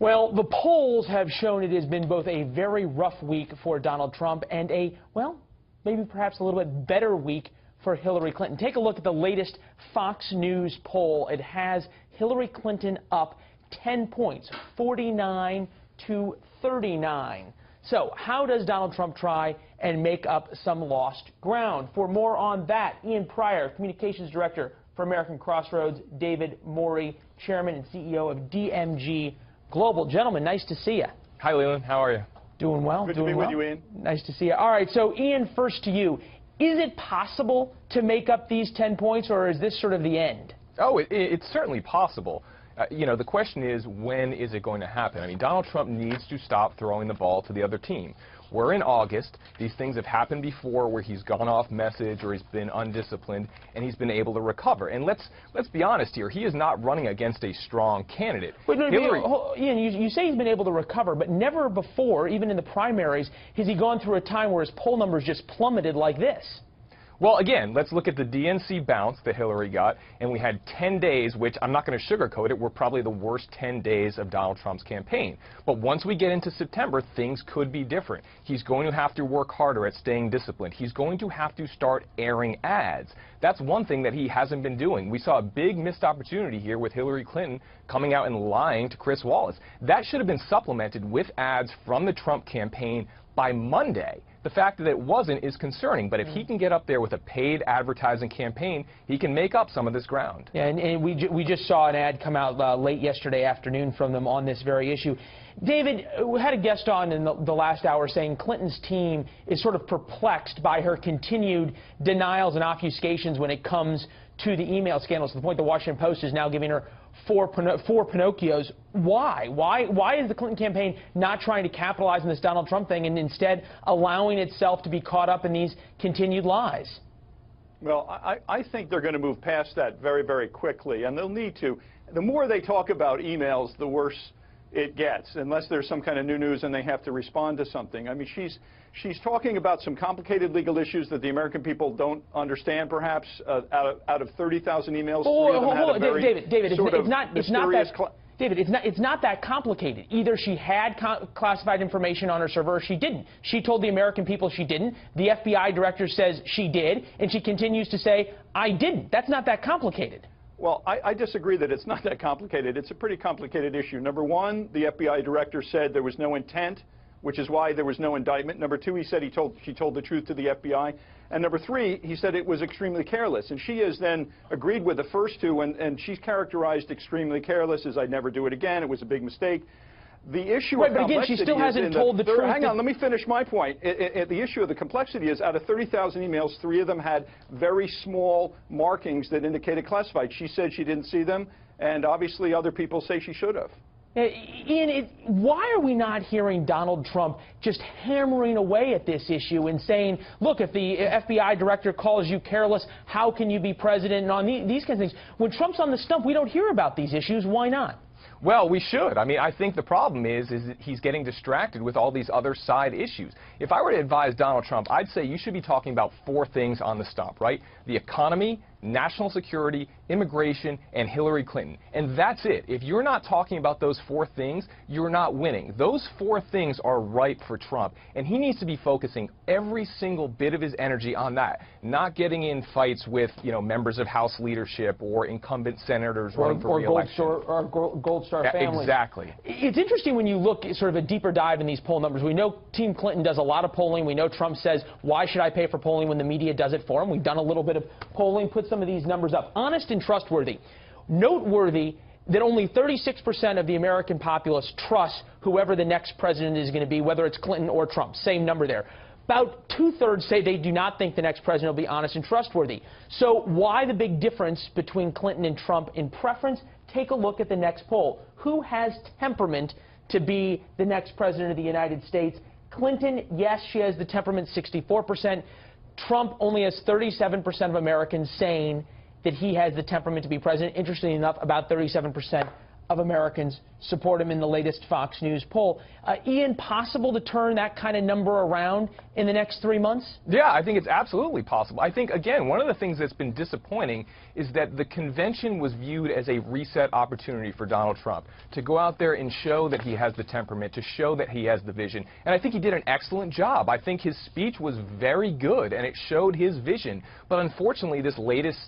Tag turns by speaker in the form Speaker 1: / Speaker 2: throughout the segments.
Speaker 1: Well, the polls have shown it has been both a very rough week for Donald Trump and a, well, maybe perhaps a little bit better week for Hillary Clinton. Take a look at the latest Fox News poll. It has Hillary Clinton up 10 points, 49 to 39. So how does Donald Trump try and make up some lost ground? For more on that, Ian Pryor, Communications Director for American Crossroads, David Morey, Chairman and CEO of DMG Global. Gentlemen, nice to see you.
Speaker 2: Hi, Leland. How are you?
Speaker 1: Doing well.
Speaker 3: Good to be with you, Ian.
Speaker 1: Nice to see you. All right, so Ian, first to you. Is it possible to make up these 10 points, or is this sort of the end?
Speaker 2: Oh, it's certainly possible. You know, the question is, when is it going to happen? I mean, Donald Trump needs to stop throwing the ball to the other team. We're in August. These things have happened before where he's gone off message or he's been undisciplined, and he's been able to recover. And let's be honest here. He is not running against a strong candidate.
Speaker 1: Wait, no, Ian, you say he's been able to recover, but never before, even in the primaries, has he gone through a time where his poll numbers just plummeted like this.
Speaker 2: Well, again, let's look at the DNC bounce that Hillary got, and we had 10 days, which I'm not going to sugarcoat it, were probably the worst 10 days of Donald Trump's campaign. But once we get into September, things could be different. He's going to have to work harder at staying disciplined. He's going to have to start airing ads. That's one thing that he hasn't been doing. We saw a big missed opportunity here with Hillary Clinton coming out and lying to Chris Wallace. That should have been supplemented with ads from the Trump campaign by Monday. The fact that it wasn't is concerning, but if he can get up there with a paid advertising campaign, he can make up some of this ground.
Speaker 1: Yeah, and we just saw an ad come out late yesterday afternoon from them on this very issue. David, we had a guest on in the last hour saying Clinton's team is sort of perplexed by her continued denials and obfuscations when it comes to the email scandals, to the point the Washington Post is now giving her four Pinocchios. Why? Why is the Clinton campaign not trying to capitalize on this Donald Trump thing and instead allowing itself to be caught up in these continued lies?
Speaker 3: Well, I think they're going to move past that very, very quickly, and they'll need to. The more they talk about emails, the worse it gets, unless there's some kind of new news and they have to respond to something. I mean, she's talking about some complicated legal issues that the American people don't understand, perhaps. Out of 30,000 emails, three of them had a very
Speaker 1: David,
Speaker 3: sort of mysterious
Speaker 1: David, it's not that complicated. Either she had classified information on her server or she didn't. She told the American people she didn't. The FBI director says she did, and she continues to say, I didn't. That's not that complicated.
Speaker 3: Well, I disagree that it's not that complicated. It's a pretty complicated issue. Number one, the FBI director said there was no intent, which is why there was no indictment. Number two, he said she told the truth to the FBI. And number three, he said it was extremely careless. And she has then agreed with the first two, and she's characterized extremely careless as I'd never do it again. It was a big mistake. The issue of complexity,
Speaker 1: but again, she still hasn't told the truth.
Speaker 3: Hang on, let me finish my point. The issue of the complexity is out of 30,000 emails, 3 of them had very small markings that indicated classified. She said she didn't see them, and obviously other people say she should have.
Speaker 1: Ian, why are we not hearing Donald Trump just hammering away at this issue and saying, look, if the FBI director calls you careless, how can you be president, and on these kinds of things? When Trump's on the stump, we don't hear about these issues. Why not?
Speaker 2: Well, we should. I mean, I think the problem is that he's getting distracted with all these other side issues. If I were to advise Donald Trump, I'd say you should be talking about 4 things on the stump, right? The economy, national security, immigration, and Hillary Clinton. And that's it. If you're not talking about those 4 things, you're not winning. Those 4 things are ripe for Trump, and he needs to be focusing every single bit of his energy on that, not getting in fights with, members of House leadership or incumbent senators running for re-election.
Speaker 1: Or Gold Star families.
Speaker 2: Exactly.
Speaker 1: It's interesting when you look at sort of a deeper dive in these poll numbers. We know Team Clinton does a lot of polling. We know Trump says, why should I pay for polling when the media does it for him? We've done a little bit of polling, put some of these numbers up. Honest and trustworthy. Noteworthy that only 36% of the American populace trust whoever the next president is going to be, whether it's Clinton or Trump. Same number there. About 2/3 say they do not think the next president will be honest and trustworthy. So why the big difference between Clinton and Trump in preference? Take a look at the next poll. Who has temperament to be the next president of the United States? Clinton, yes, she has the temperament, 64%. Trump only has 37% of Americans saying that he has the temperament to be president. Interestingly enough, about 37% of Americans support him in the latest Fox News poll. Ian, possible to turn that kind of number around in the next 3 months?
Speaker 2: Yeah, I think it's absolutely possible. I think, again, one of the things that's been disappointing is that the convention was viewed as a reset opportunity for Donald Trump to go out there and show that he has the temperament, to show that he has the vision. And I think he did an excellent job. I think his speech was very good, and it showed his vision. But unfortunately, this latest,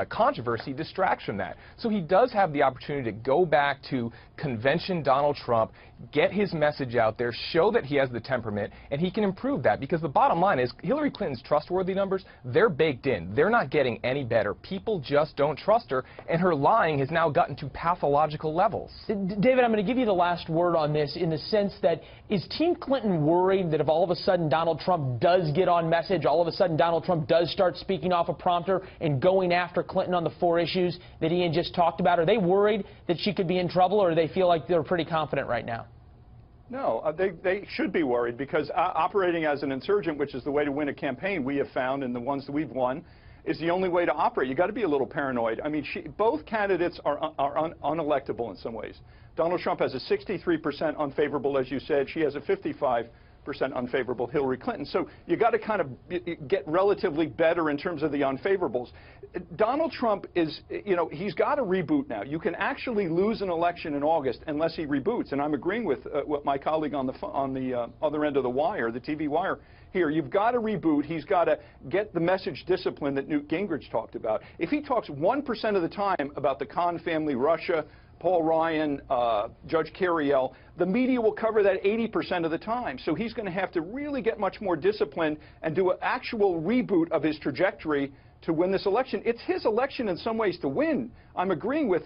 Speaker 2: controversy distracts from that. So he does have the opportunity to go back to convention Donald Trump, get his message out there, show that he has the temperament, and he can improve that. Because the bottom line is Hillary Clinton's trustworthy numbers, they're baked in. They're not getting any better. People just don't trust her, and her lying has now gotten to pathological levels.
Speaker 1: David, I'm going to give you the last word on this in the sense that is Team Clinton worried that if all of a sudden Donald Trump does get on message, all of a sudden Donald Trump does start speaking off a prompter and going after Clinton on the 4 issues that Ian just talked about, are they worried that she could be in trouble, or do they feel like they're pretty confident right now?
Speaker 3: No, they should be worried because operating as an insurgent, which is the way to win a campaign, we have found, and the ones that we've won, is the only way to operate. You've got to be a little paranoid. I mean, both candidates are unelectable in some ways. Donald Trump has a 63% unfavorable, as you said. She has a 55% unfavorable, Hillary Clinton. So you got to kind of get relatively better in terms of the unfavorables. Donald Trump is, he's got to reboot now. You can actually lose an election in August unless he reboots. And I'm agreeing with what my colleague on the other end of the wire, the TV wire here. You've got to reboot. He's got to get the message discipline that Newt Gingrich talked about. If he talks 1% of the time about the Khan family, Russia, Paul Ryan, Judge Carriel, the media will cover that 80% of the time. So he's going to have to really get much more disciplined and do an actual reboot of his trajectory to win this election. It's his election in some ways to win. I'm agreeing with,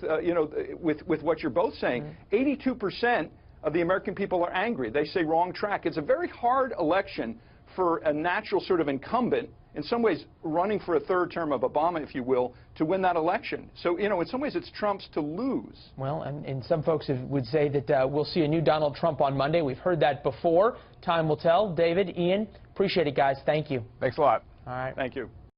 Speaker 3: with what you're both saying. 82% of the American people are angry. They say wrong track. It's a very hard election for a natural sort of incumbent, in some ways running for a third term of Obama, if you will, to win that election. So, in some ways it's Trump's to lose.
Speaker 1: Well, and some folks would say that we'll see a new Donald Trump on Monday. We've heard that before. Time will tell. David, Ian, appreciate it, guys. Thank you.
Speaker 2: Thanks a lot.
Speaker 1: All right.
Speaker 3: Thank you.